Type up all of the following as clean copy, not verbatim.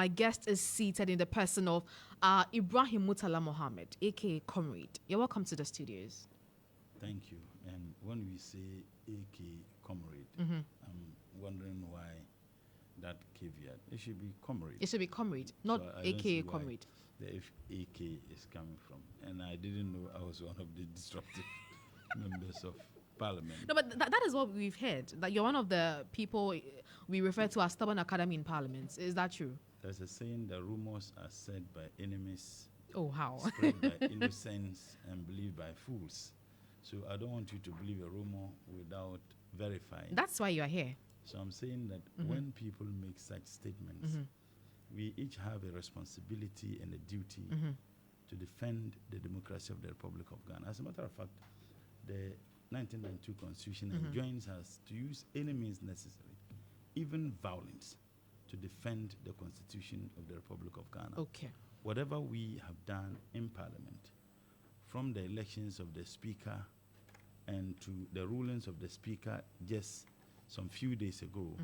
My guest is seated in the person of Ibrahim Murtala Muhammed, aka Comrade. You're welcome to the studios. Thank you. And when we say AK Comrade, I'm wondering why that caveat. It should be Comrade. It should be Comrade, not So aka Comrade. The AK is coming from. And I didn't know I was one of the disruptive members of Parliament. No, but that is what we've heard, that you're one of the people we refer to as stubborn academy in Parliament. Is that true? There's a saying that rumors are said by enemies, Oh, how? spread by innocents, and believed by fools. So I don't want you to believe a rumor without verifying. That's why you're here. So I'm saying that when people make such statements, we each have a responsibility and a duty to defend the democracy of the Republic of Ghana. As a matter of fact, the 1992 Constitution enjoins us to use any means necessary, even violence, to defend the Constitution of the Republic of Ghana. Okay. Whatever we have done in Parliament, from the elections of the Speaker and to the rulings of the Speaker just some few days ago,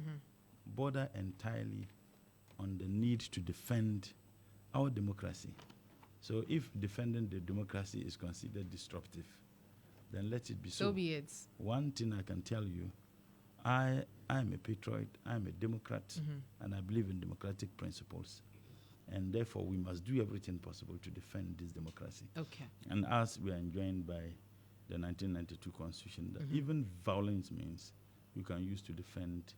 border entirely on the need to defend our democracy. So if defending the democracy is considered disruptive, then let it be so. So be it. One thing I can tell you, I am a patriot, I am a Democrat, and I believe in democratic principles. And therefore, we must do everything possible to defend this democracy. Okay. And as we are enjoined by the 1992 Constitution, that even violence means you can use to defend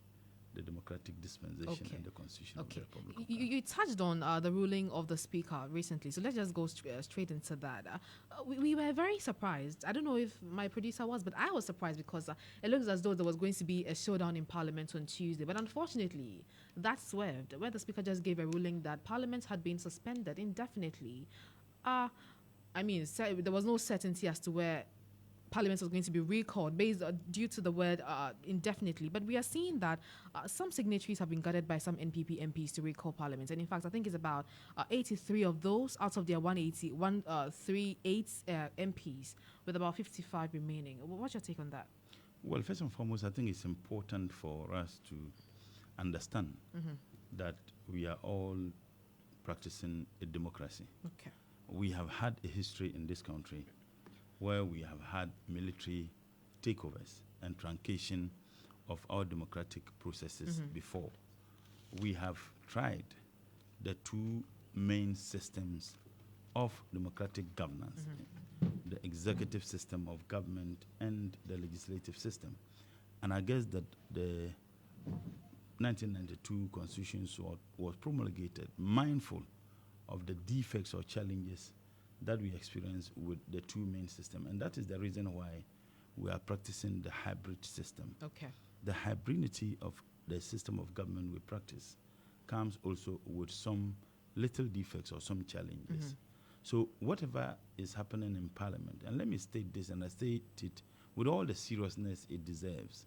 the democratic dispensation and the Constitution of the Republic of Ghana. You touched on the ruling of the Speaker recently, so let's just go straight into that. We were very surprised. I don't know if my producer was, but I was surprised because it looks as though there was going to be a showdown in Parliament on Tuesday. But unfortunately, that swerved, where the Speaker just gave a ruling that Parliament had been suspended indefinitely. There was no certainty as to where Parliament was going to be recalled based due to the word indefinitely. But we are seeing that some signatories have been gathered by some NPP MPs to recall Parliament. And in fact, I think it's about 83 of those out of their 138 MPs, with about 55 remaining. What's your take on that? Well, first and foremost, I think it's important for us to understand that we are all practicing a democracy. Okay. We have had a history in this country where we have had military takeovers and truncation of our democratic processes before. We have tried the two main systems of democratic governance, the executive system of government and the legislative system. And I guess that the 1992 Constitution was promulgated mindful of the defects or challenges that we experience with the two main systems. And that is the reason why we are practicing the hybrid system. Okay. The hybridity of the system of government we practice comes also with some little defects or some challenges. So whatever is happening in Parliament, and let me state this, and I state it with all the seriousness it deserves,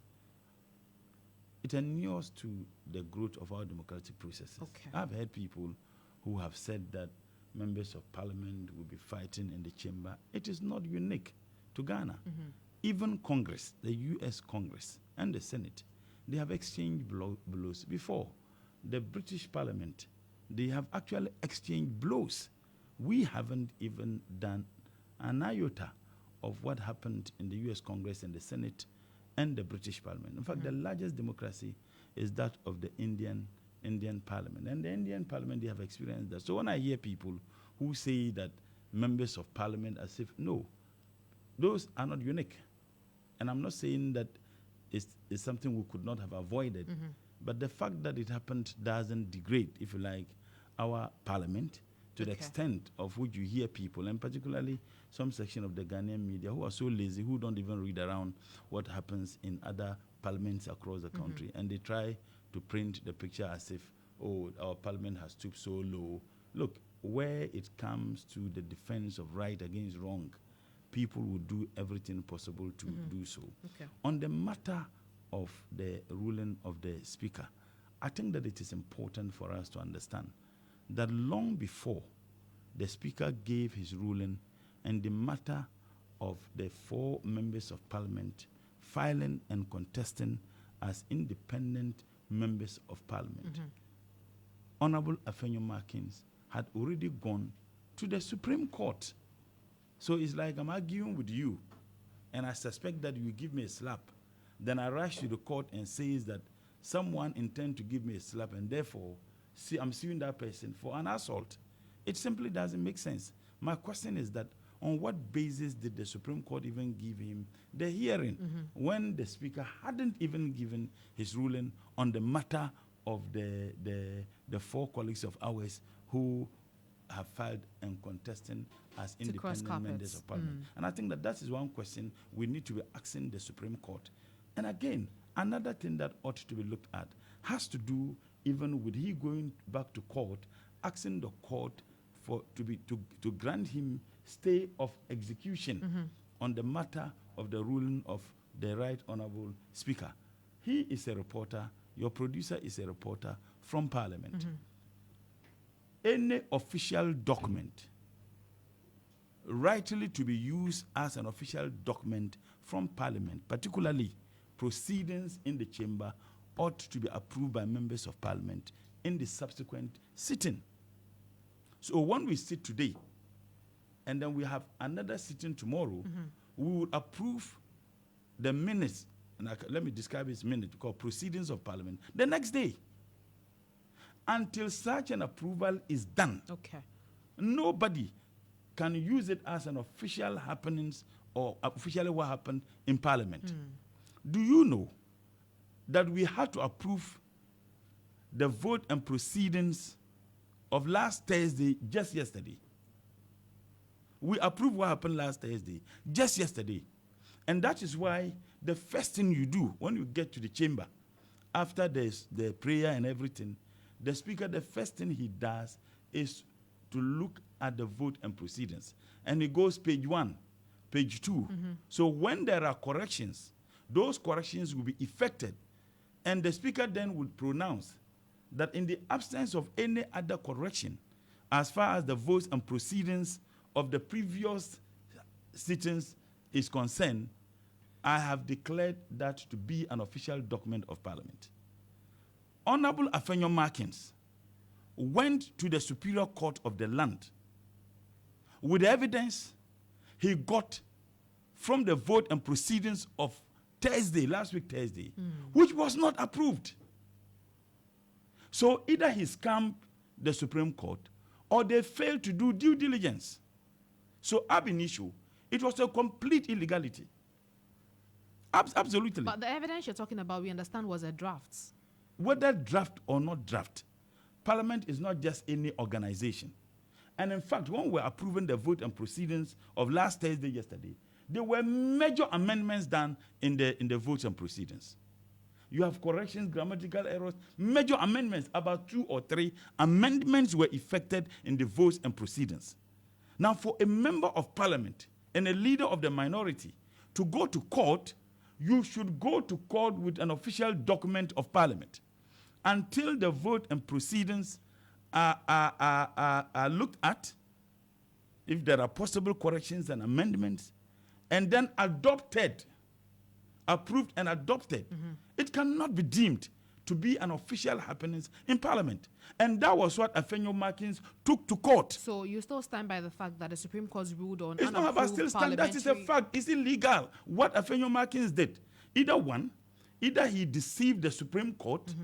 it inures to the growth of our democratic processes. Okay. I've heard people who have said that members of Parliament will be fighting in the chamber. It is not unique to Ghana. Even Congress, the US Congress and the Senate, they have exchanged blows before. The British Parliament, they have actually exchanged blows. We haven't even done an iota of what happened in the US Congress and the Senate and the British Parliament. In fact, the largest democracy is that of the Indian Parliament. And the Indian Parliament, they have experienced that. So when I hear people who say that members of Parliament as if, no, those are not unique. And I'm not saying that it's something we could not have avoided. But the fact that it happened doesn't degrade, if you like, our Parliament to the extent of which you hear people, and particularly some section of the Ghanaian media who are so lazy, who don't even read around what happens in other parliaments across the country. And they try to print the picture as if, oh, our Parliament has stooped so low. Look, where it comes to the defense of right against wrong, people will do everything possible to do so. Okay. On the matter of the ruling of the Speaker, I think that it is important for us to understand that long before the Speaker gave his ruling and the matter of the 4 members of Parliament filing and contesting as independent members of Parliament, Honorable Afenyo Markins had already gone to the Supreme Court. So it's like I'm arguing with you, and I suspect that you give me a slap. Then I rush to the court and says that someone intend to give me a slap, and therefore I'm suing that person for an assault. It simply doesn't make sense. My question is that on what basis did the Supreme Court even give him the hearing when the Speaker hadn't even given his ruling on the matter of the 4 colleagues of ours who have filed and contesting as independent members of Parliament? And I think that is one question we need to be asking the Supreme Court. And again, another thing that ought to be looked at has to do even with he going back to court, asking the court to grant him stay of execution on the matter of the ruling of the Right Honourable Speaker. He is a reporter, your producer is a reporter from Parliament. Any official document rightly to be used as an official document from Parliament, particularly proceedings in the chamber, ought to be approved by members of Parliament in the subsequent sitting. So when we sit today, and then we have another sitting tomorrow, we will approve the minutes, and let me describe this minute, called Proceedings of Parliament, the next day. Until such an approval is done, nobody can use it as an official happenings or officially what happened in Parliament. Do you know that we had to approve the vote and proceedings of last Thursday just yesterday? We approved what happened last Thursday just yesterday. And that is why the first thing you do when you get to the chamber, after the prayer and everything, the Speaker, the first thing he does is to look at the vote and proceedings. And he goes page 1, page 2. So when there are corrections, those corrections will be effected. And the Speaker then will pronounce that in the absence of any other correction, as far as the votes and proceedings of the previous sittings is concerned, I have declared that to be an official document of Parliament. Honorable Afenyo Markins went to the Superior Court of the land with the evidence he got from the vote and proceedings of Thursday, last week Thursday, which was not approved. So either he scammed the Supreme Court or they failed to do due diligence. So ab initio, it was a complete illegality. Absolutely. But the evidence you're talking about, we understand, was a draft. Whether draft or not draft, Parliament is not just any organization. And in fact, when we're approving the vote and proceedings of last Thursday, yesterday, there were major amendments done in the votes and proceedings. You have corrections, grammatical errors, major amendments, about 2 or 3 amendments were effected in the votes and proceedings. Now, for a member of Parliament and a leader of the minority to go to court, you should go to court with an official document of Parliament until the vote and proceedings are looked at, if there are possible corrections and amendments, and then adopted, approved and adopted. It cannot be deemed to be an official happening in Parliament. And that was what Afenyo Markins took to court. So you still stand by the fact that the Supreme Court's ruled on It's not about still stand. That is a fact. It's illegal. What Afenyo Markins did. Either he deceived the Supreme Court,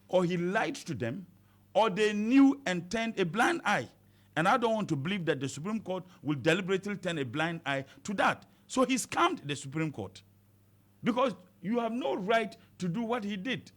or he lied to them, or they knew and turned a blind eye. And I don't want to believe that the Supreme Court will deliberately turn a blind eye to that. So he scammed the Supreme Court. Because you have no right to do what he did.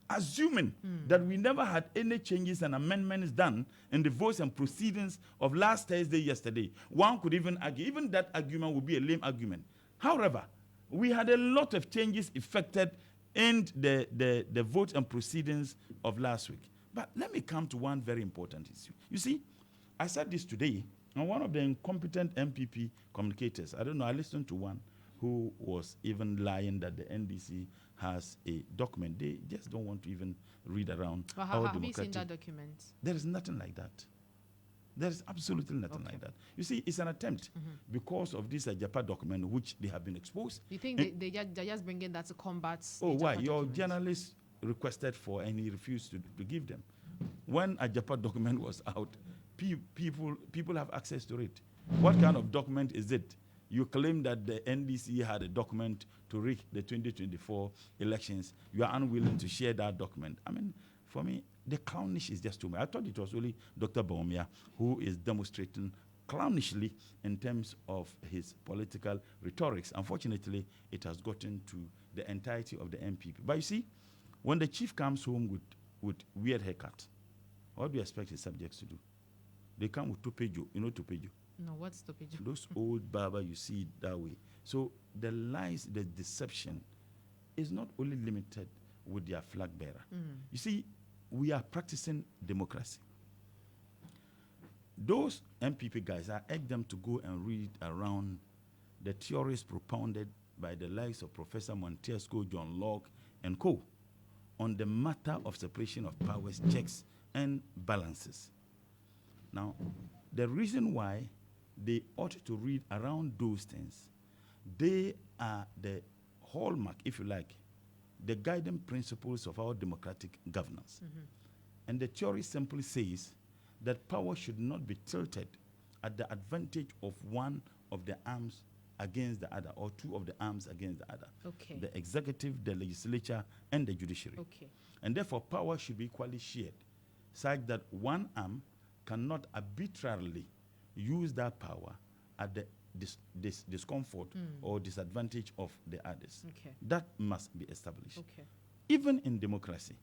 Assuming that we never had any changes and amendments done in the votes and proceedings of last Thursday, yesterday, one could even argue, even that argument would be a lame argument. However, we had a lot of changes effected in the votes and proceedings of last week. But let me come to one very important issue. You see, I said this today, and one of the incompetent MPP communicators, I don't know, I listened to one who was even lying that the NDC has a document. They just don't want to even read around. Well, have you seen that document? There is nothing like that. There is absolutely nothing like that. You see, it's an attempt because of this Japa document, which they have been exposed. You think they're just bringing that to combat? Oh, why? Your journalist requested for and he refused to give them. When a Japan document was out, people have access to it. What kind of document is it? You claim that the NDC had a document to rig the 2024 elections. You are unwilling to share that document. I mean, for me, the clownish is just too much. I thought it was only Dr. Baumia who is demonstrating clownishly in terms of his political rhetorics. Unfortunately, it has gotten to the entirety of the MPP. But you see, when the chief comes home with weird haircut, what do you expect his subjects to do? They come with tupejo. You know tupejo? No, what's the picture? Those old barber, you see it that way. So the lies, the deception is not only limited with their flag bearer. You see, we are practicing democracy. Those MPP guys, I urge them to go and read around the theories propounded by the likes of Professor Montesquieu, John Locke, and co. on the matter of separation of powers, checks, and balances. Now, the reason why they ought to read around those things, they are the hallmark, if you like, the guiding principles of our democratic governance. And the theory simply says that power should not be tilted at the advantage of one of the arms against the other, or two of the arms against the other. Okay. The executive, the legislature, and the judiciary. Okay. And therefore, power should be equally shared, such that one arm cannot arbitrarily use that power at the discomfort or disadvantage of the others. Okay. That must be established. Okay. Even in democracy,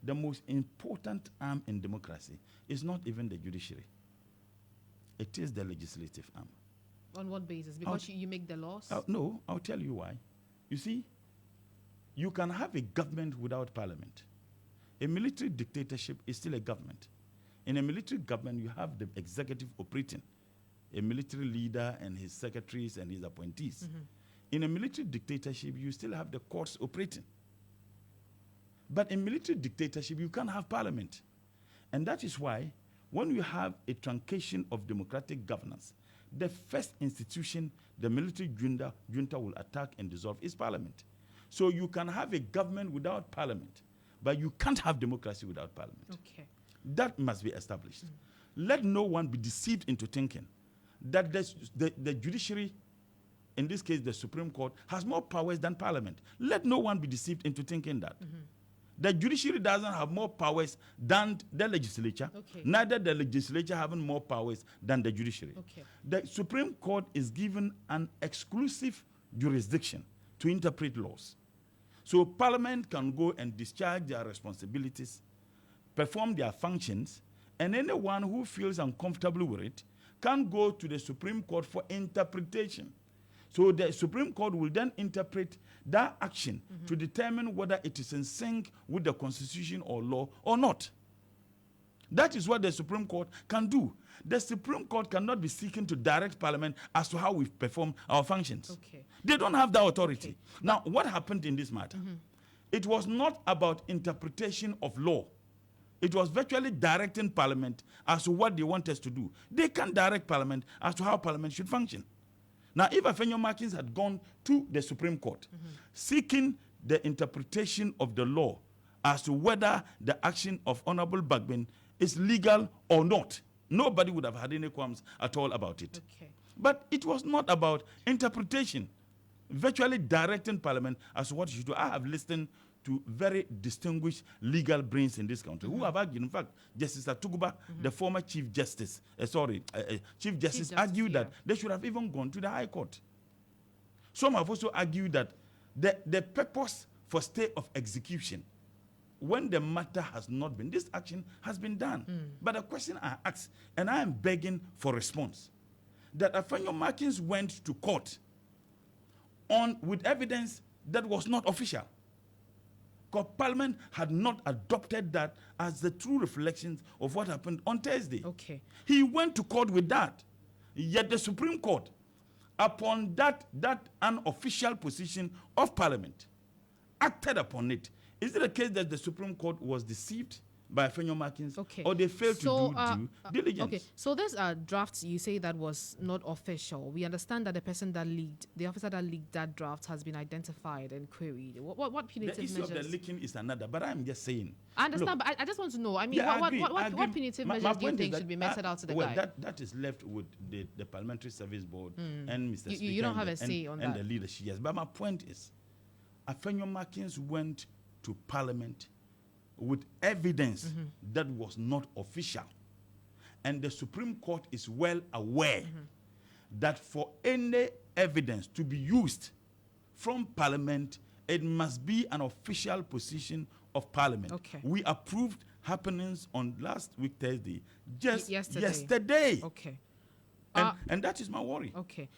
the most important arm in democracy is not even the judiciary. It is the legislative arm. On what basis? Because you make the laws? No, I'll tell you why. You see, you can have a government without parliament. A military dictatorship is still a government. In a military government, you have the executive operating, a military leader and his secretaries and his appointees. In a military dictatorship, you still have the courts operating. But in military dictatorship, you can't have parliament. And that is why, when you have a truncation of democratic governance, the first institution the military junta will attack and dissolve is parliament. So you can have a government without parliament, but you can't have democracy without parliament. Okay. That must be established. Let no one be deceived into thinking that the judiciary, in this case the Supreme Court, has more powers than parliament. Let no one be deceived into thinking that. The judiciary doesn't have more powers than the legislature. Okay. Neither the legislature having more powers than the judiciary. Okay. The Supreme Court is given an exclusive jurisdiction to interpret laws. So Parliament can go and discharge their responsibilities, perform their functions, and anyone who feels uncomfortable with it can go to the Supreme Court for interpretation. So the Supreme Court will then interpret that action to determine whether it is in sync with the Constitution or law or not. That is what the Supreme Court can do. The Supreme Court cannot be seeking to direct Parliament as to how we perform our functions. Okay. They don't have that authority. Okay. Now, what happened in this matter? It was not about interpretation of law. It was virtually directing Parliament as to what they want us to do. They can direct Parliament as to how Parliament should function. Now, if Afenyo Markins had gone to the Supreme Court seeking the interpretation of the law as to whether the action of Honorable Bagbin is legal or not, nobody would have had any qualms at all about it. Okay. But it was not about interpretation, virtually directing Parliament as to what it should do. I have listened to very distinguished legal brains in this country who have argued. In fact, Justice Atuguba, the former Chief Justice, Chief Justice argued that they should have even gone to the High Court. Some have also argued that the purpose for stay of execution, when the matter has not been, this action has been done. But the question I ask, and I am begging for response, that Afenyo Markins went to court with evidence that was not official. Because Parliament had not adopted that as the true reflections of what happened on Thursday. Okay. He went to court with that. Yet the Supreme Court, upon that unofficial position of Parliament, acted upon it. Is it a case that the Supreme Court was deceived by Fenyo Markins, Okay. or they failed So, to do due diligence. Okay, so this draft you say that was not official. We understand that the person that leaked, the officer that leaked that draft, has been identified and queried. What punitive The issue measures? of the leaking is another, but I'm just saying. I understand, Look, but I just want to know. I mean, yeah, I agree, I what agree. punitive My measures do you point is think that, should be meted out to the well, guy? that is left with the Parliamentary Service Board and Mr. Speaker. You don't have and a say on and that. the leadership, yes. But my point is, Fenyo Markins went to Parliament with evidence that was not official. And the Supreme Court is well aware that for any evidence to be used from Parliament, it must be an official position of Parliament. Okay. We approved happenings on last week, Thursday, just Yesterday. yesterday. Okay. And that is my worry. Okay.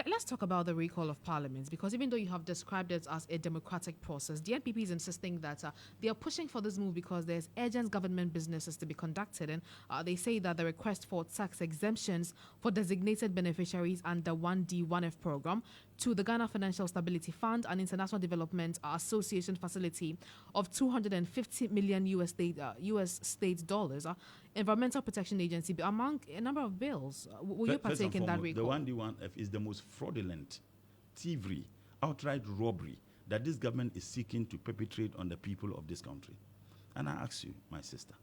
Let's talk about the recall of parliaments, because even though you have described it as a democratic process, the NPP is insisting that they are pushing for this move because there's urgent government businesses to be conducted, and they say that the request for tax exemptions for designated beneficiaries under 1D1F program to the Ghana Financial Stability Fund and International Development Association facility of 250 million US state dollars, Environmental Protection Agency, among a number of bills. Will you First and partake in that foremost, recall? the 1D1F is the most fraudulent, thievery, outright robbery that this government is seeking to perpetrate on the people of this country. And I ask you, my sister,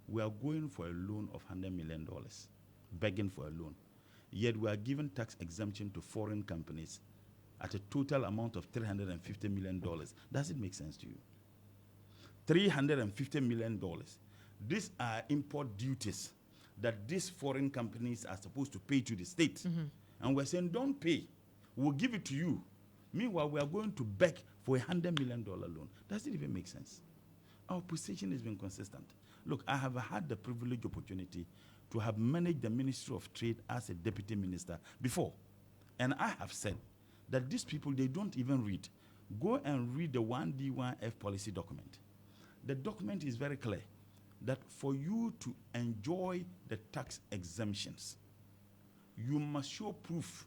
we are going for a loan of $100 million, begging for a loan. Yet we are giving tax exemption to foreign companies at a total amount of $350 million. Does it make sense to you? $350 million. These are import duties that these foreign companies are supposed to pay to the state. And we're saying, don't pay. We'll give it to you. Meanwhile, we are going to beg for a $100 million loan. Does it even make sense? Our position has been consistent. Look, I have had the privileged opportunity to have managed the Ministry of Trade as a deputy minister before. And I have said that these people, they don't even read. Go and read the 1D1F policy document. The document is very clear that for you to enjoy the tax exemptions, you must show proof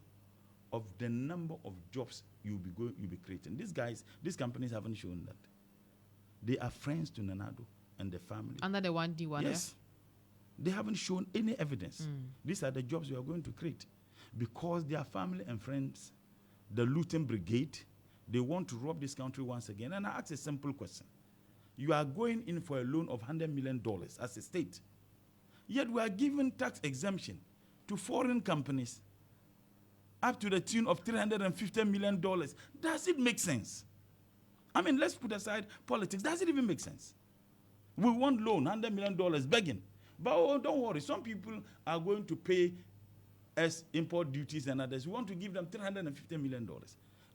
of the number of jobs you'll be creating. These companies haven't shown that. They are friends to Nanado and the family. Under the 1D1F? Yes. They haven't shown any evidence. These are the jobs we are going to create. Because their family and friends, the Luton Brigade, they want to rob this country once again. And I ask a simple question. You are going in for a loan of $100 million as a state. Yet we are giving tax exemption to foreign companies up to the tune of $350 million. Does it make sense? I mean, let's put aside politics. Does it even make sense? We want loan, $100 million, begging. But don't worry, some people are going to pay as import duties and others. We want to give them $350 million.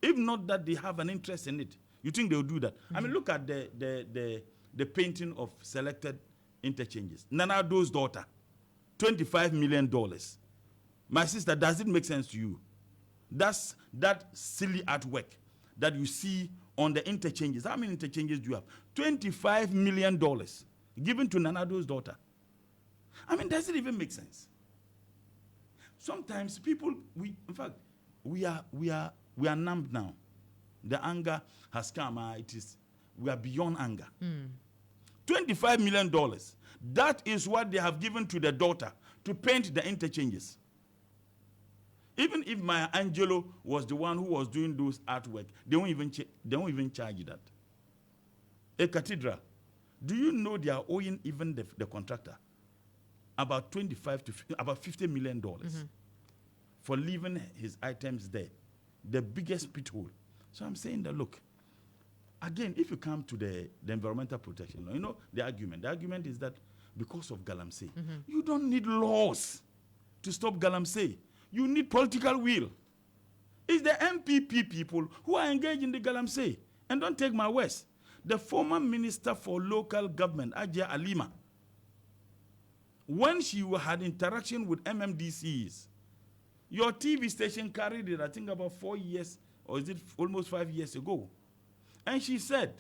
If not that they have an interest in it, you think they'll do that? I mean, look at the painting of selected interchanges. Nanado's daughter, $25 million. My sister, does it make sense to you? That's that silly artwork that you see on the interchanges. How many interchanges do you have? $25 million given to Nanado's daughter. I mean, does it even make sense? Sometimes people, we are numbed now. The anger has come. We are beyond anger. $25 million. That is what they have given to the daughter to paint the interchanges. Even if Maya Angelou was the one who was doing those artwork, they won't even charge that. A cathedral. Do you know they are owing even the contractor about $50 million for leaving his items there, the biggest pit hole. So I'm saying that, look, again, if you come to the environmental protection, you know the argument is that because of Galamsey, you don't need laws to stop Galamsey. You need political will. It's the MPP people who are engaged in the Galamsey. And don't take my words. The former minister for local government, Ajia Alima, when she had interaction with MMDCs, your TV station carried it, I think about 4 years, or is it almost 5 years ago? And she said,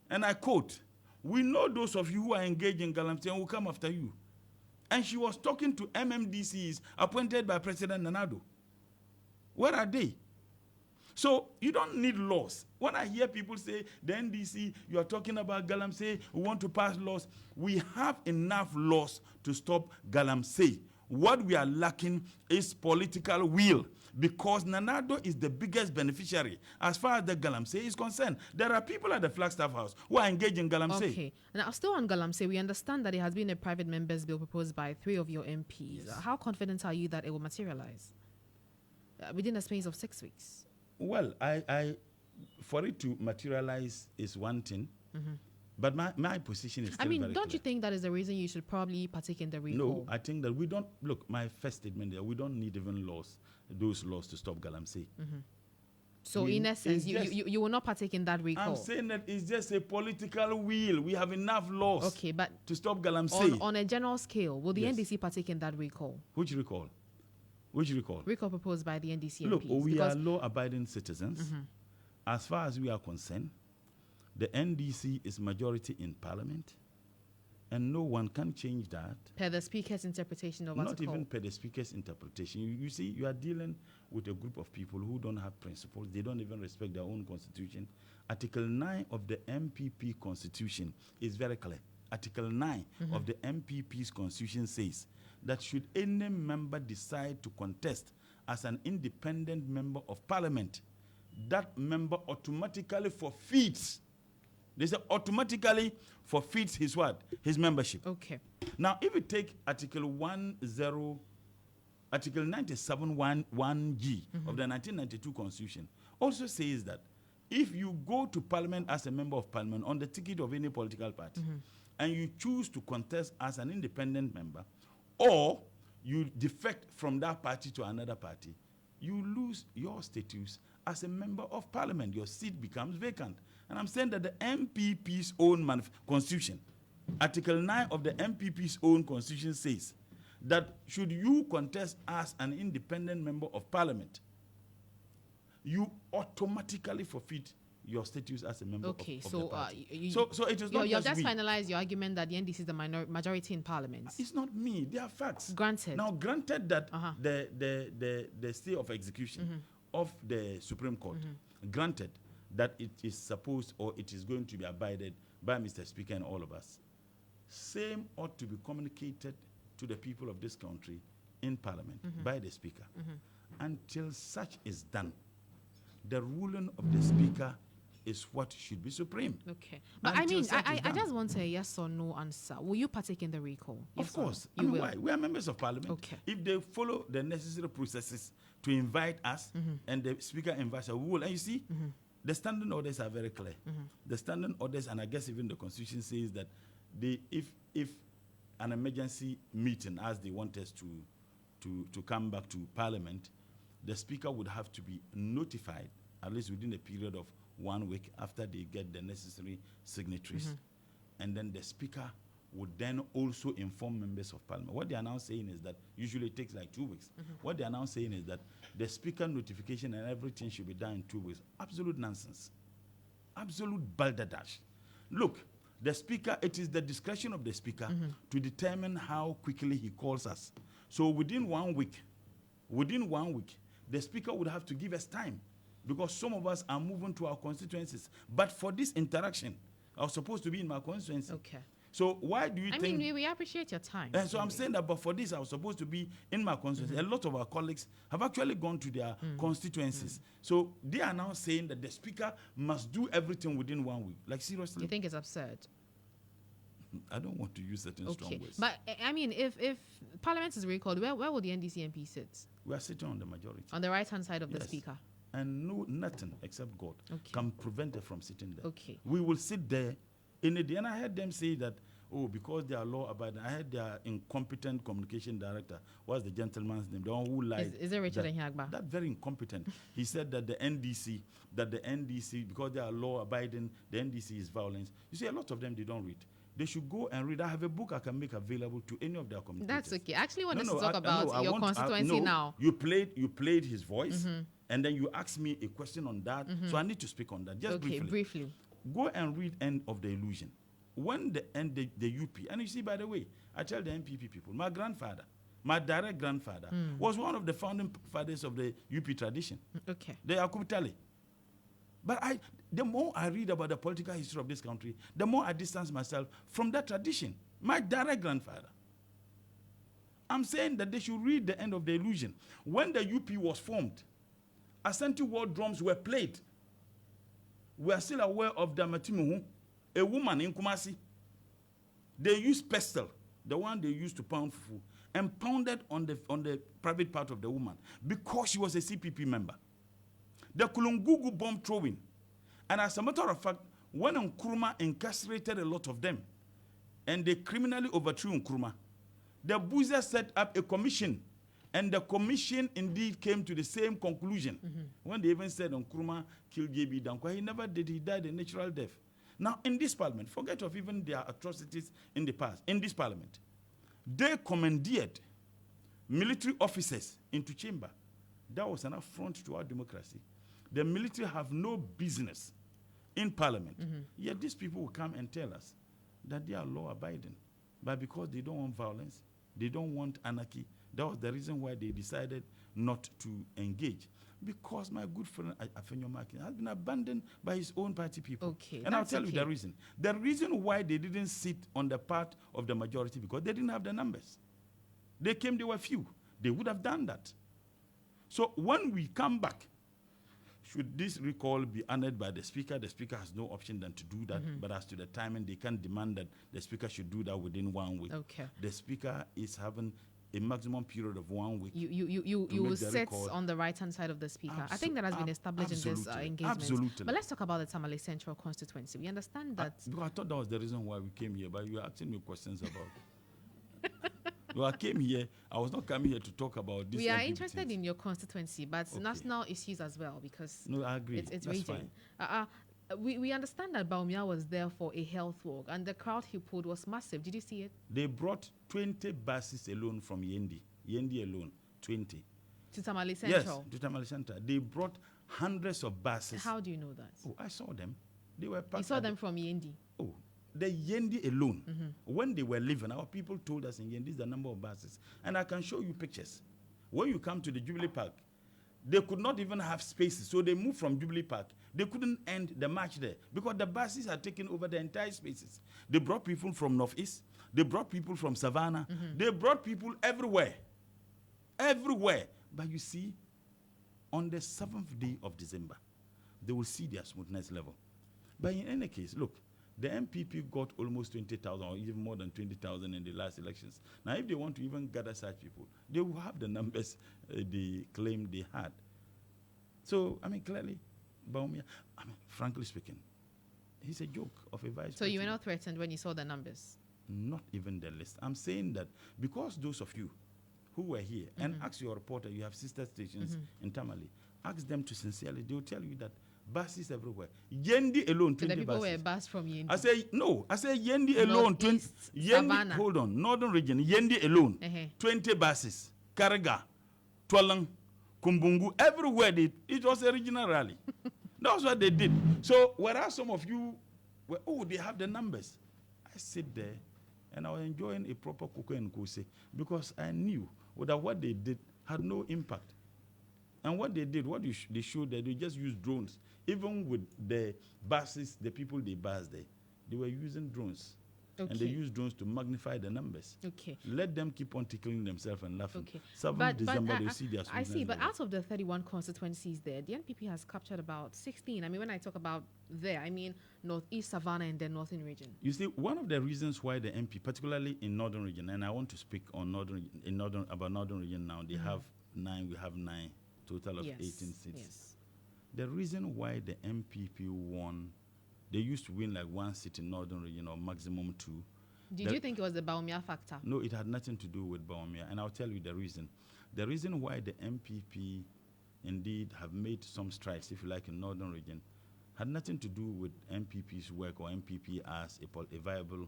and I quote, "We know those of you who are engaged in Galamsey and will come after you." And she was talking to MMDCs appointed by President Nanado. Where are they? So you don't need laws. When I hear people say, the NDC, you are talking about Galamsey, we want to pass laws. We have enough laws to stop Galamsey. What we are lacking is political will, because Nanado is the biggest beneficiary as far as the Galamsey is concerned. There are people at the Flagstaff House who are engaged in Galamsey. Okay. Now, still on Galamsey, we understand that it has been a private members bill proposed by 3 of your MPs. Yes. How confident are you that it will materialize within a space of 6 weeks? Well, for it to materialize is one thing, but my position is still very don't clear. you think that is the reason you should probably partake in the recall? No, I think that we don't, look, my first statement there, we don't need even those laws to stop Galamsey. So in essence, you will not partake in that recall? I'm saying that it's just a political will. We have enough laws to stop Galamsey. On a general scale, will the Yes. NDC partake in that recall? Which recall? Which recall? Recall proposed by the NDC Look, MPs. we are law-abiding citizens. As far as we are concerned, the NDC is majority in parliament, and no one can change that. Per the Speaker's interpretation of Not article. even per the Speaker's interpretation. You see, you are dealing with a group of people who don't have principles. They don't even respect their own constitution. Article 9 of the MPP constitution is very clear. Article 9 of the MPP's constitution says that should any member decide to contest as an independent member of parliament, that member automatically forfeits. They say automatically forfeits his what? His membership. Okay. Now, if you take Article 97(1)(g) of the 1992 Constitution, also says that if you go to Parliament as a member of Parliament on the ticket of any political party, and you choose to contest as an independent member, or you defect from that party to another party, you lose your status as a member of Parliament. Your seat becomes vacant. And I'm saying that the MPP's own constitution, Article 9 of the MPP's own constitution says that should you contest as an independent member of Parliament, you automatically forfeit your status as a member of the party. So it is not you have just we. finalized your argument that the NDC is the majority in Parliament. It's not me. They are facts. Granted. Now, granted that the stay of execution of the Supreme Court, granted that it is supposed or it is going to be abided by Mr. Speaker and all of us, same ought to be communicated to the people of this country in Parliament by the Speaker. Until such is done, the ruling of the Speaker is what should be supreme. Okay. But I just want a yes or no answer. Will you partake in the recall? Yes, of course. No? You will. Why? We are members of Parliament. Okay. If they follow the necessary processes to invite us and the Speaker invites us, we will. And you see, the standing orders are very clear. The standing orders, and I guess even the Constitution says that if an emergency meeting, as they want us to come back to Parliament, the Speaker would have to be notified, at least within a period of 1 week after they get the necessary signatories. And then the Speaker would then also inform members of Parliament. What they are now saying is that usually it takes like 2 weeks. What they are now saying is that the Speaker notification and everything should be done in 2 weeks. Absolute nonsense. Absolute balderdash. Look, the Speaker, it is the discretion of the Speaker to determine how quickly he calls us. So within 1 week, the Speaker would have to give us time, because some of us are moving to our constituencies. But for this interaction, I was supposed to be in my constituency. Okay. So why do you think... I mean, we appreciate your time. And so I'm saying that, but for this, I was supposed to be in my constituency. A lot of our colleagues have actually gone to their constituencies. So they are now saying that the Speaker must do everything within 1 week. Like, seriously? You think it's absurd? I don't want to use certain strong words. But, I mean, if Parliament is recalled, where will the NDC MP sit? We are sitting on the majority. On the right-hand side of the Speaker? And nothing except God can prevent us from sitting there. Okay. We will sit there in the day. And I heard them say that, oh, because they are law-abiding. I heard their incompetent communication director. What's the gentleman's name? The one who lied. Is it Richard Enyagba? That very incompetent. He said that the NDC, because they are law-abiding, the NDC is violence. You see, a lot of them, they don't read. They should go and read. I have a book I can make available to any of their communicators. That's okay. I actually want to talk about your constituency now. You played his voice, and then you asked me a question on that. So I need to speak on that. Just briefly. Go and read End of the Illusion. When the UP, and you see, by the way, I tell the MPP people, my grandfather My direct grandfather was one of the founding fathers of the UP tradition. Okay. The Yakub Tale. But the more I read about the political history of this country, the more I distance myself from that tradition. My direct grandfather. I'm saying that they should read the end of the illusion. When the UP was formed, Asante war drums were played. We are still aware of the Matimuhu, a woman in Kumasi. They used pestle, the one they used to pound fufu, and pounded on the private part of the woman because she was a CPP member. The Kulungugu bomb throwing. And as a matter of fact, when Nkrumah incarcerated a lot of them, and they criminally overthrew Nkrumah, the Buza set up a commission, and the commission indeed came to the same conclusion. When they even said Nkrumah killed JB Dankwa, he never did. He died a natural death. Now, in this parliament, forget of even their atrocities in the past, in this parliament, they commandeered military officers into chamber. That was an affront to our democracy. The military have no business in parliament. Yet these people will come and tell us that they are law-abiding. But because they don't want violence, they don't want anarchy, that was the reason why they decided not to engage. Because my good friend Afenyo Makin has been abandoned by his own party people. Okay, and I'll tell you the reason. The reason why they didn't sit on the part of the majority, because they didn't have the numbers. They came, they were few. They would have done that. So when we come back, should this recall be honored by the Speaker has no option than to do that. But as to the timing, they can demand that the Speaker should do that within 1 week. Okay. The Speaker is having a maximum period of 1 week. You will sit on the right-hand side of the Speaker. I think that has been established in this engagement. Absolutely. But let's talk about the Tamale Central constituency. We understand that... Because I thought that was the reason why we came here, but you are asking me questions about it. So I came here, I was not coming here to talk about this. We are interested in your constituency, but national issues as well, because no, I agree. It's That's raging. We understand that Baumia was there for a health walk, and the crowd he pulled was massive. Did you see it? They brought 20 buses alone from Yendi. Yendi alone, 20. To Tamale Central? Yes, to Tamale Central. They brought hundreds of buses. How do you know that? Oh, I saw them. They were packed. You saw them from Yendi? Oh, the Yendi alone. When they were leaving, our people told us in Yendi is the number of buses. And I can show you pictures. When you come to the Jubilee Park, they could not even have spaces. So they moved from Jubilee Park. They couldn't end the march there because the buses are taking over the entire spaces. They brought people from Northeast. They brought people from Savannah. They brought people everywhere. Everywhere. But you see, on the 7th day of December, they will see their smoothness level. But in any case, look, the MPP got almost 20,000 or even more than 20,000 in the last elections. Now, if they want to even gather such people, they will have the numbers they claim they had. So, I mean, clearly, Baumia, I mean, frankly speaking, he's a joke of a vice president. So you were not threatened when you saw the numbers? Not even the list. I'm saying that because those of you who were here, and ask your reporter, you have sister stations in Tamale, ask them to sincerely, they will tell you that buses everywhere. Yendi alone, 20 so the people buses. were bus from Yendi? I say Yendi alone, 20. Yendi, hold on, northern region, Yendi alone, 20 buses. Karaga, Twalang, Kumbungu, everywhere. It was a regional rally. That's what they did. So whereas some of you were, they have the numbers. I sit there and I was enjoying a proper Kuko and Kose because I knew that what they did had no impact. And what they did, they showed that they just used drones. Even with the buses, the people they bussed there, they were using drones. Okay. And they used drones to magnify the numbers. Okay. Let them keep on tickling themselves and laughing. Okay. 7th December, they'll see their I see, but out of the 31 constituencies there, the NPP has captured about 16. I mean, when I talk about there, I mean Northeast, Savannah, and the Northern region. You see, one of the reasons why the MP, particularly in Northern region, and I want to speak on about Northern region now, they have 9, we have 9, total of 18 seats. Yes. The reason why the MPP won, they used to win like 1 seat in Northern region or maximum 2. Did you think it was the Baumia factor? No, it had nothing to do with Baumia, and I'll tell you the reason. The reason why the MPP indeed have made some strides, if you like, in Northern region, had nothing to do with MPP's work or MPP as a viable,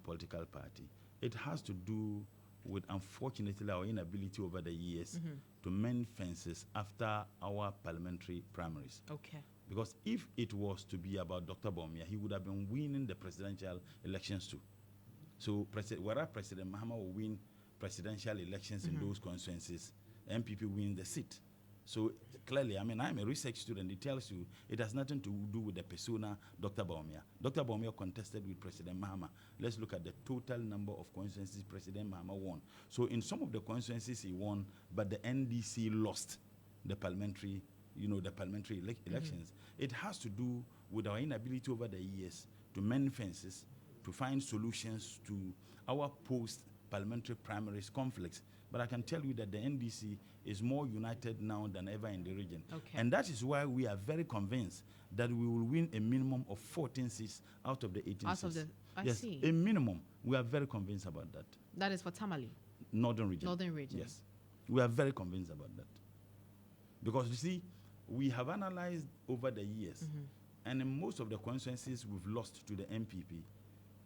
political party. It has to do with, unfortunately, our inability over the years to mend fences after our parliamentary primaries. Okay. Because if it was to be about Dr. Baumia, he would have been winning the presidential elections too. So whereas President Muhammad will win presidential elections in those constituencies, MPP wins the seat. So clearly, I mean, I'm a research student. It tells you it has nothing to do with the persona, Dr. Bawumia. Dr. Bawumia contested with President Mahama. Let's look at the total number of constituencies President Mahama won. So in some of the constituencies he won, but the NDC lost the parliamentary, elections. It has to do with our inability over the years to mend fences, to find solutions to our post-parliamentary primaries conflicts. But I can tell you that the NDC is more united now than ever in the region. Okay. And that is why we are very convinced that we will win a minimum of 14 seats out of the 18 seats. I see. A minimum. We are very convinced about that. That is for Tamale. Northern region. Northern region. Yes. We are very convinced about that. Because you see, we have analyzed over the years, and in most of the constituencies we've lost to the MPP,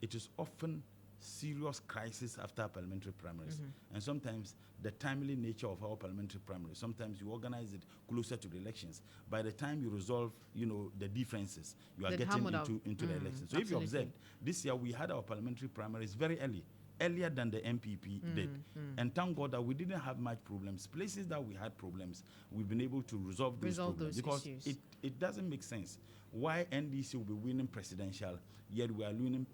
it is often serious crisis after parliamentary primaries. And sometimes the timely nature of our parliamentary primaries, sometimes you organize it closer to the elections. By the time you resolve, the differences, you are getting into the elections. So if you observe, this year we had our parliamentary primaries very earlier than the MPP did. And thank God that we didn't have much problems. Places that we had problems, we've been able to resolve those problems. Because it doesn't make sense why NDC will be winning presidential, yet we are losing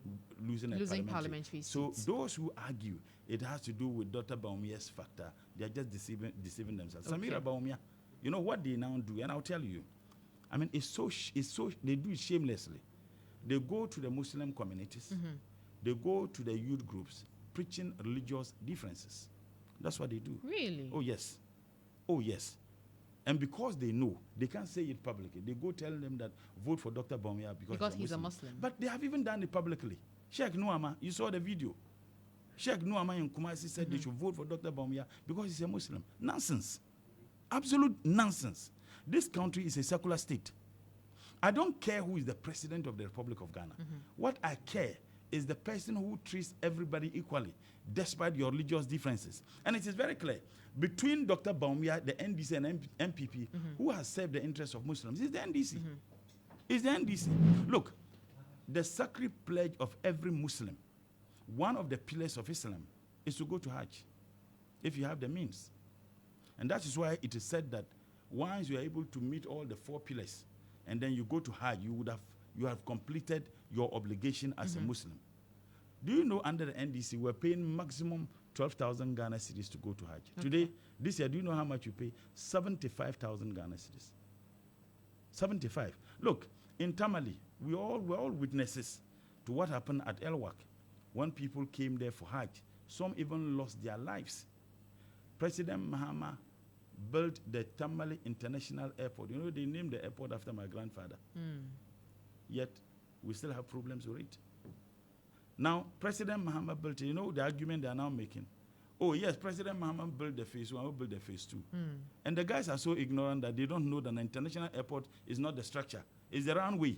parliamentary. So those who argue it has to do with Dr. Bawumia's factor, they are just deceiving themselves. Okay. Samira Bawumia, you know what they now do, and I'll tell you. I mean, it's so they do it shamelessly. They go to the Muslim communities, they go to the youth groups, preaching religious differences. That's what they do. Really? Oh, yes. Oh, yes. And because they know, they can't say it publicly. They go tell them that vote for Dr. Bawumia because he's a Muslim. But they have even done it publicly. Sheikh Nuama, you saw the video. Sheikh Nuama in Kumasi said they should vote for Dr. Bawumia because he's a Muslim. Nonsense. Absolute nonsense. This country is a secular state. I don't care who is the president of the Republic of Ghana. What I care is the person who treats everybody equally, despite your religious differences. And it is very clear. Between Dr. Bawumia, the NDC, and MPP, who has served the interests of Muslims is the NDC. It's the NDC. Look, the sacred pledge of every Muslim, one of the pillars of Islam, is to go to Hajj, if you have the means. And that is why it is said that once you are able to meet all the 4 pillars, and then you go to Hajj, you have completed your obligation as a Muslim. Do you know under the NDC, we're paying maximum 12,000 Ghana cedis to go to Hajj. Okay. Today, this year, do you know how much you pay? 75,000 Ghana cedis. 75. Look, in Tamale, we're all witnesses to what happened at Elwak when people came there for Hajj. Some even lost their lives. President Mahama built the Tamale International Airport. You know, they named the airport after my grandfather. Yet, we still have problems with it. Now, President Mahama built it. You know the argument they are now making? Oh, yes, President Mahama built the phase 1, we built the phase 2. And the guys are so ignorant that they don't know that an international airport is not the structure. It's the runway.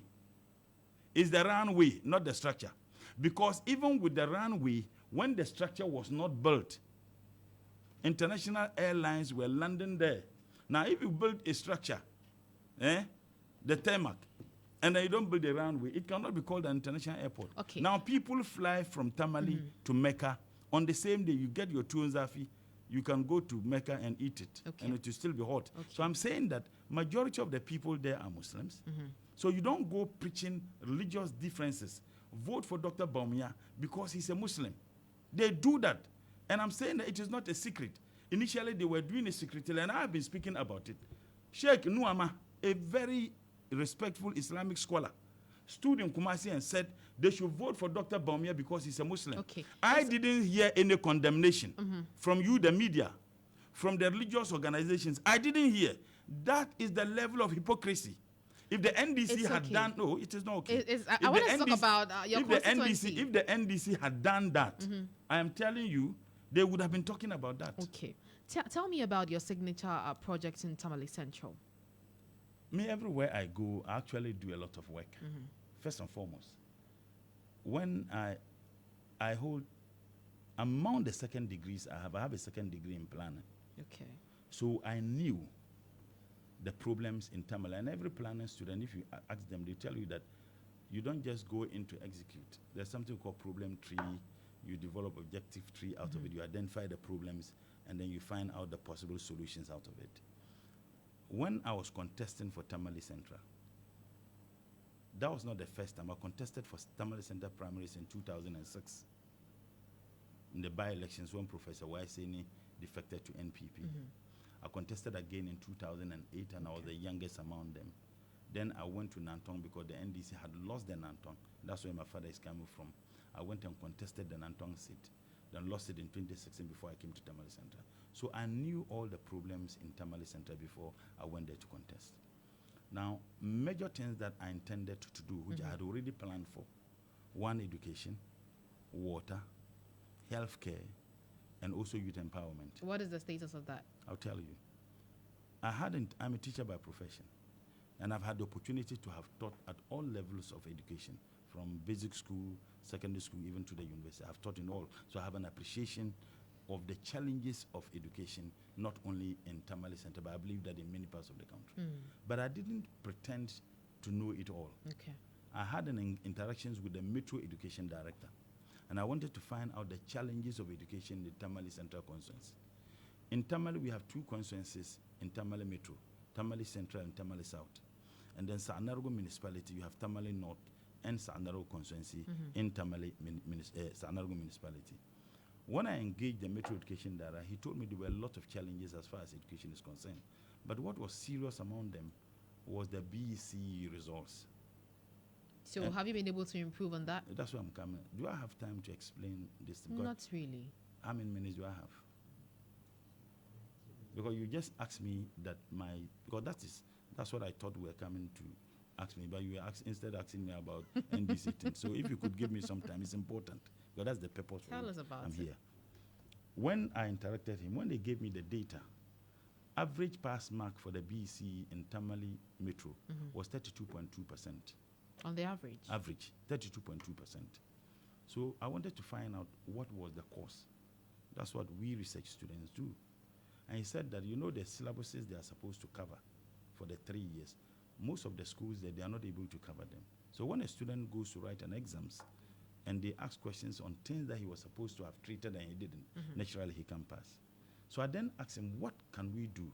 It's the runway, not the structure. Because even with the runway, when the structure was not built, international airlines were landing there. Now, if you build a structure, the tarmac, and then you don't build a runway, it cannot be called an international airport. Okay. Now, people fly from Tamale to Mecca. On the same day, you get your tuanzafi, you can go to Mecca and eat it, and it will still be hot. Okay. So I'm saying that majority of the people there are Muslims. So you don't go preaching religious differences. Vote for Dr. Bawumia because he's a Muslim. They do that. And I'm saying that it is not a secret. Initially, they were doing it secretly, and I have been speaking about it. Sheikh Nuama, a very respectful Islamic scholar, stood in Kumasi and said they should vote for Dr. Bawumia because he's a Muslim. Okay. I didn't hear any condemnation from you, the media, from the religious organizations. I didn't hear. That is the level of hypocrisy. If the NDC had done, no, it is not okay. I want to talk about your constituency. If the NDC had done that, I am telling you, they would have been talking about that. Okay. Tell me about your signature project in Tamale Central. Me, everywhere I go, I actually do a lot of work. First and foremost, when I hold, among the second degrees I have a second degree in planning. Okay. So I knew the problems in Tamale. And every planning student, if you ask them, they tell you that you don't just go into execute. There's something called problem tree, You develop objective tree out of it. You identify the problems, and then you find out the possible solutions out of it. When I was contesting for Tamale Central, that was not the first time. I contested for Tamale Central primaries in 2006 in the by-elections when Professor Waiseni defected to NPP. I contested again in 2008, and I was the youngest among them. Then I went to Nantong because the NDC had lost the Nantong. That's where my father is coming from. I went and contested the Nantong seat, then lost it in 2016 before I came to Tamale Central. So I knew all the problems in Tamale Central before I went there to contest. Now, major things that I intended to do, which I had already planned for: one, education, water, healthcare, and also youth empowerment. What is the status of that? I'll tell you. I'm a teacher by profession, and I've had the opportunity to have taught at all levels of education, from basic school, secondary school, even to the university. I've taught in all. So I have an appreciation of the challenges of education, not only in Tamale Center, but I believe that in many parts of the country. But I didn't pretend to know it all. Okay. I had interactions with the Metro Education Director, and I wanted to find out the challenges of education in the Tamale Central constituency. In Tamale, we have two constituencies in Tamale Metro, Tamale Central and Tamale South. And then Saanargo Municipality, you have Tamale North and Saanargo constituency in Tamale Saanargo Municipality. When I engaged the Metro Education Director, he told me there were a lot of challenges as far as education is concerned. But what was serious among them was the BEC results. So have you been able to improve on that? That's where I'm coming. Do I have time to explain this? Not really. How many minutes do I have? Because you just asked me that because that's what I thought we were coming to ask me, but you were instead asking me about NDC things. So if you could give me some time, it's important. Because that's the purpose Tell us about I'm it. here. When I interacted him, when they gave me the data, average pass mark for the BEC in Tamale Metro was 32.2%. On the average? Average, 32.2%. So I wanted to find out what was the cause. That's what we research students do. And he said that, the syllabuses they are supposed to cover for the 3 years, most of the schools they are not able to cover them. So when a student goes to write an exams and they ask questions on things that he was supposed to have treated and he didn't, naturally he can pass. So I then asked him, what can we do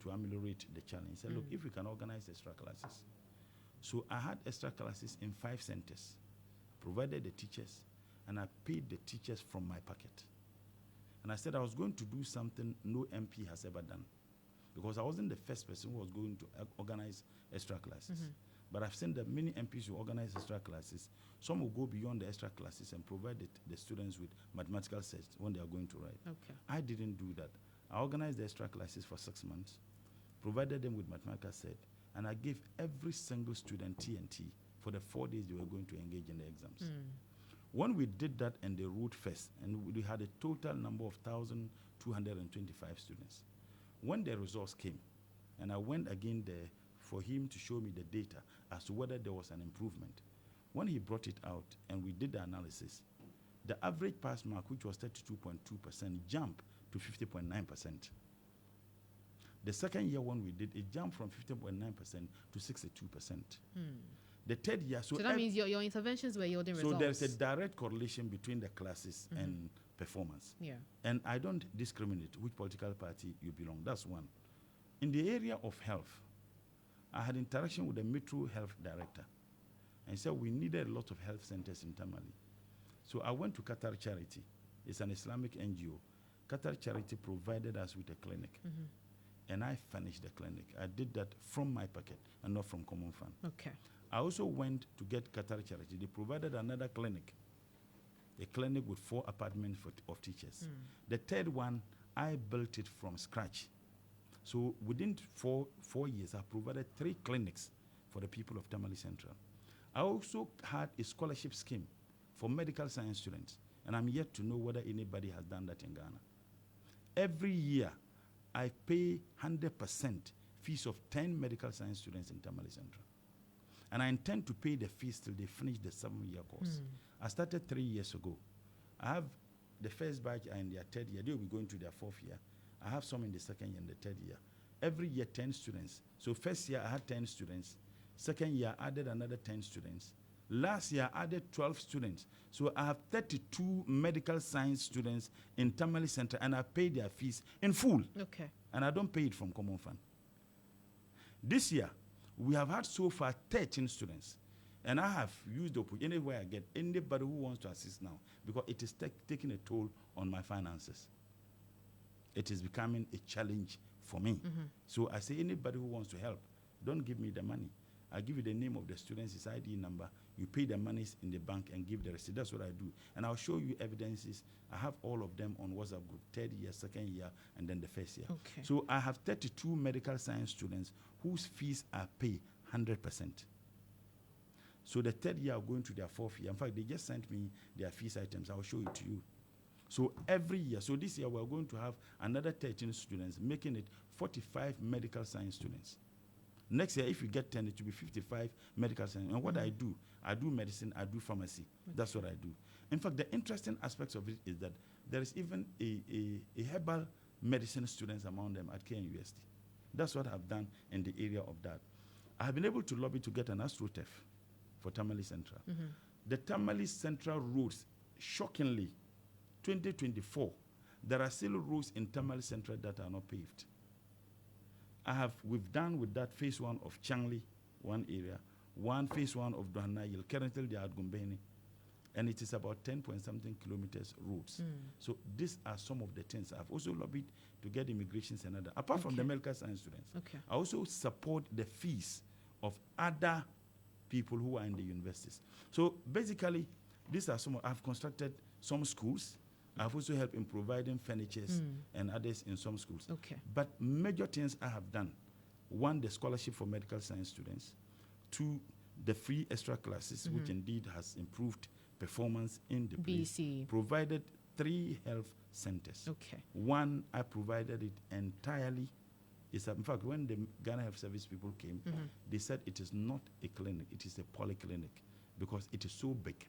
to ameliorate the challenge? He said, look, if we can organize extra classes. So I had extra classes in 5 centers, provided the teachers, and I paid the teachers from my pocket. And I said I was going to do something no MP has ever done, because I wasn't the first person who was going to organize extra classes. But I've seen that many MPs who organize extra classes, some will go beyond the extra classes and provide the students with mathematical sets when they are going to write. Okay. I didn't do that. I organized the extra classes for 6 months, provided them with mathematical set, and I gave every single student TNT for the 4 days they were going to engage in the exams. When we did that and they wrote first, and we had a total number of 1,225 students. When the results came, and I went again there for him to show me the data as to whether there was an improvement. When he brought it out and we did the analysis, the average pass mark, which was 32.2%, jumped to 50.9%. The second year when we did, it jumped from 50.9% to 62%. The third year, so that means your interventions were yielding results. So there's a direct correlation between the classes and performance. Yeah. And I don't discriminate which political party you belong. That's one. In the area of health, I had interaction with the Metro Health Director, and he said we needed a lot of health centers in Tamale. So I went to Qatar Charity. It's an Islamic NGO. Qatar Charity provided us with a clinic, and I furnished the clinic. I did that from my pocket and not from common fund. Okay. I also went to get Qatar Charity. They provided another clinic, a clinic with 4 apartments of teachers. The third one, I built it from scratch. So within four years, I provided 3 clinics for the people of Tamale Central. I also had a scholarship scheme for medical science students, and I'm yet to know whether anybody has done that in Ghana. Every year, I pay 100% fees of 10 medical science students in Tamale Central. And I intend to pay the fees till they finish the 7-year course. I started 3 years ago. I have the first batch are in their 3rd year. They will be going to their 4th year. I have some in the 2nd year and the 3rd year. Every year, 10 students. So first year, I had 10 students. Second year, I added another 10 students. Last year, I added 12 students. So I have 32 medical science students in Tamale Center, and I pay their fees in full. Okay. And I don't pay it from common fund. This year, we have had so far 13 students. And I have used the opportunity anywhere I get, anybody who wants to assist now, because it is taking a toll on my finances. It is becoming a challenge for me. So I say, anybody who wants to help, don't give me the money. I give you the name of the students, his ID number. You pay the monies in the bank and give the receipt. That's what I do. And I'll show you evidences. I have all of them on WhatsApp group, third year, second year, and then the first year. Okay. So I have 32 medical science students whose fees are paid 100%. So the third year are going to their fourth year. In fact, they just sent me their fees items. I'll show it to you. So every year, so this year we're going to have another 13 students, making it 45 medical science students. Next year, if you get 10, it will be 55 medical science. And what I do medicine, I do pharmacy. That's what I do. In fact, the interesting aspects of it is that there is even a herbal medicine students among them at KNUST. That's what I've done in the area of that. I have been able to lobby to get an AstroTurf for Tamale Central. The Tamale Central roads, shockingly, 2024, there are still roads in Tamale Central that are not paved. We've done with that phase 1 of Changli, one area, phase 1 of Dohanayil, currently they are at Gumbeni, and it is about 10-point-something kilometers roads. So these are some of the things. I've also lobbied to get immigration and apart from the medical science students. I also support the fees of other people who are in the universities. So basically, these are I've constructed some schools. I've also helped in providing furnitures and others in some schools. But major things I have done: 1, the scholarship for medical science students; 2, the free extra classes, which indeed has improved performance in the BC. place. Provided 3 health centers. 1, I provided it entirely. In fact, when the Ghana Health Service people came, they said it is not a clinic, it is a polyclinic, because it is so big.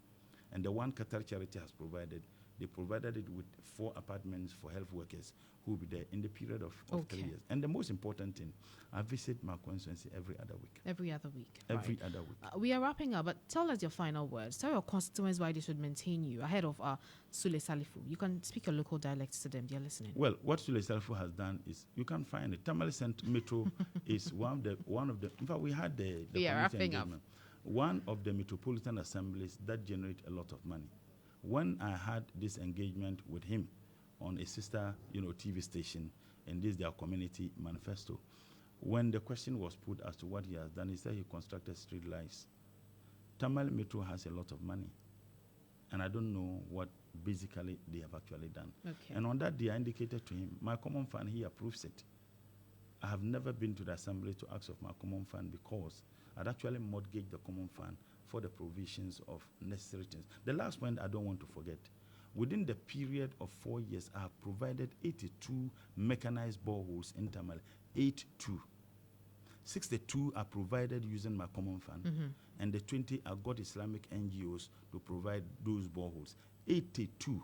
And the one Qatar Charity has provided, they provided it with 4 apartments for health workers who will be there in the period of 3 years. And the most important thing, I visit my constituency every other week. Every other week. Every other week. We are wrapping up, but tell us your final words. Tell your constituents why they should maintain you ahead of Sule Salifu. You can speak your local dialect to them. They're listening. Well, what Sule Salifu has done is, you can find it. Tamale Central Metro is one of the. In fact, we had the we are wrapping up. One of the metropolitan assemblies that generate a lot of money. When I had this engagement with him on a sister, TV station, and this their community manifesto, when the question was put as to what he has done, he said he constructed street lights. Tamale Metro has a lot of money, and I don't know what basically they have actually done. And on that day, I indicated to him, my common fund, he approves it. I have never been to the assembly to ask of my common fund because I'd actually mortgaged the common fund for the provisions of necessary things. The last point I don't want to forget, within the period of 4 years, I have provided 82 mechanized boreholes in Tamale. 82. 62 are provided using my common fund, and the 20 I got Islamic NGOs to provide those boreholes. 82.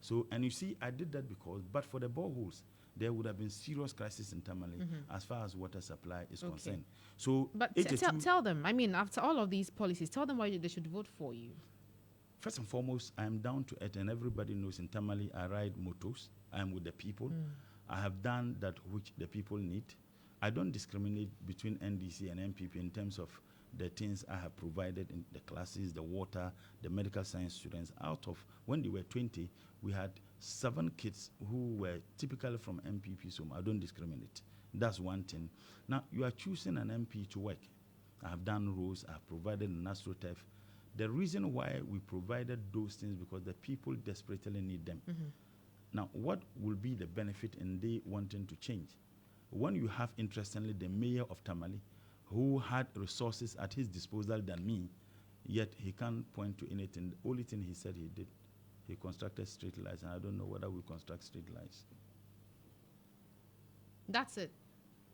So, and you see, I did that because, but for the boreholes, there would have been serious crisis in Tamale as far as water supply is concerned. So, but tell them, I mean, after all of these policies, tell them why they should vote for you. First and foremost, I am down to earth, and everybody knows in Tamale I ride motos. I am with the people. I have done that which the people need. I don't discriminate between NDC and MPP in terms of the things I have provided in the classes, the water, the medical science students. Out of, when they were 20, we had 7 kids who were typically from MPP, so I don't discriminate. That's one thing. Now, you are choosing an MP to work. I have done roads, I have provided an AstroTurf. The reason why we provided those things because the people desperately need them. Now, what will be the benefit in they wanting to change? When you have, interestingly, the mayor of Tamale, who had resources at his disposal than me, yet he can't point to anything. The only thing he said he did, he constructed street lights, and I don't know whether we construct street lights. That's it.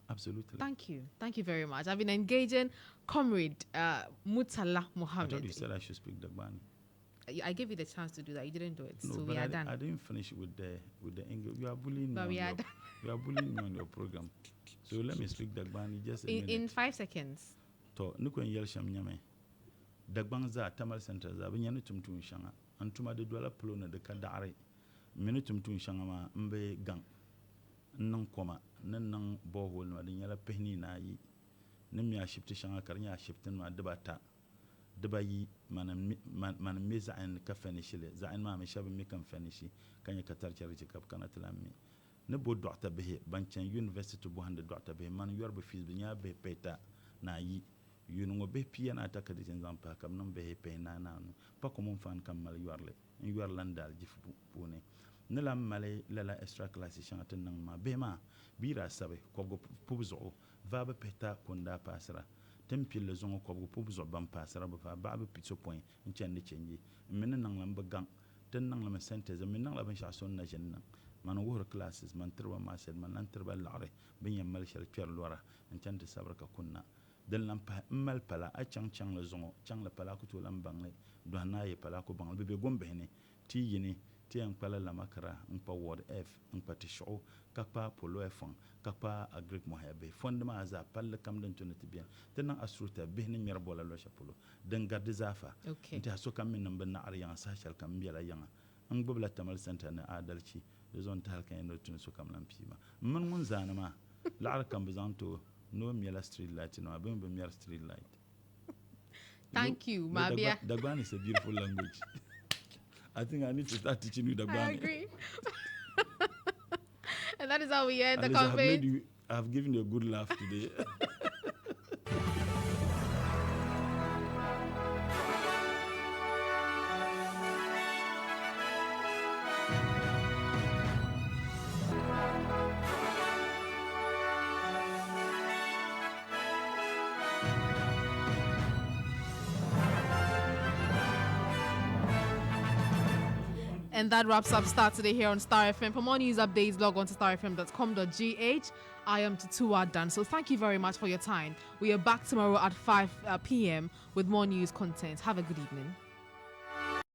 Absolutely. Thank you. Thank you very much. I've been engaging Comrade Murtala Muhammed. I thought you said I should speak Dagbani. I gave you the chance to do that. You didn't do it. No, so but we are done. I didn't finish with the English. You are bullying me. But we are done. You are bullying me on your program. So let me speak Dagbani just a minute. In 5 seconds. To nukwen yel sham nyame. dagbang za Tamale Center za bi nyani tumtum shanga antuma de dola polo na de ka daare mini tumtum shanga ma mbe gang nan koma nan bohol ma de nyala pehni na yi ne mi a shifti shanga karnya shiftin ma debata deba yi man me za'an ka finishi le za'an ma me shabi me kan finishi kan ya katar charity kap kana tilami ne bo doctor be banchen university bo hande doctor be man yorbe fees be nya be peta na yi yunungo be pia na ta kadi zampa kam non be pe na no pa ko mon fan kam mal yorle yor landal jif bune ne la male la extra class chanten nan ma be ma bira sabe ko go pubzo va be peta konda pasra tempil le zongo ko go pubzo bam pasra ba ba be pitso point nchende chenji men nan lam gang ten nan lam synthèse men nan la ban chason na jenna man wohor classes man terba ma sed man nan terba lare ben yamal shal pier lora nchende sabra ka kunna del lam pa mal pala a chang le zongo chang la pala ko to lam bangle do na ye pala ko bangle be gombe ne ti yini ti an pala la makara un pa word f un pa ti show ka pa polo f ka pa agric mo hebe fondement za pal kam den to ne ti bien tenan asruta be ne mer bola lo chapolo den garde zafa nta so kam min nan na aryan sa shal kam biela yanga an gbobla Tamale Center na adalci da zon ta halkan yin tun so kam lam pima mun mun zana ma la'ar kam bizanto no miela street light no abin be miela street light. Thank you, Mabia. Dagbani is a beautiful language. I think I need to start teaching you Dagbani. I agree. And that is how we end the conversation. I have given you a good laugh today. And that wraps up Start Today here on Star FM. For more news updates, log on to starfm.com.gh. I am Tutua Dan. So thank you very much for your time. We are back tomorrow at 5 p.m. with more news content. Have a good evening.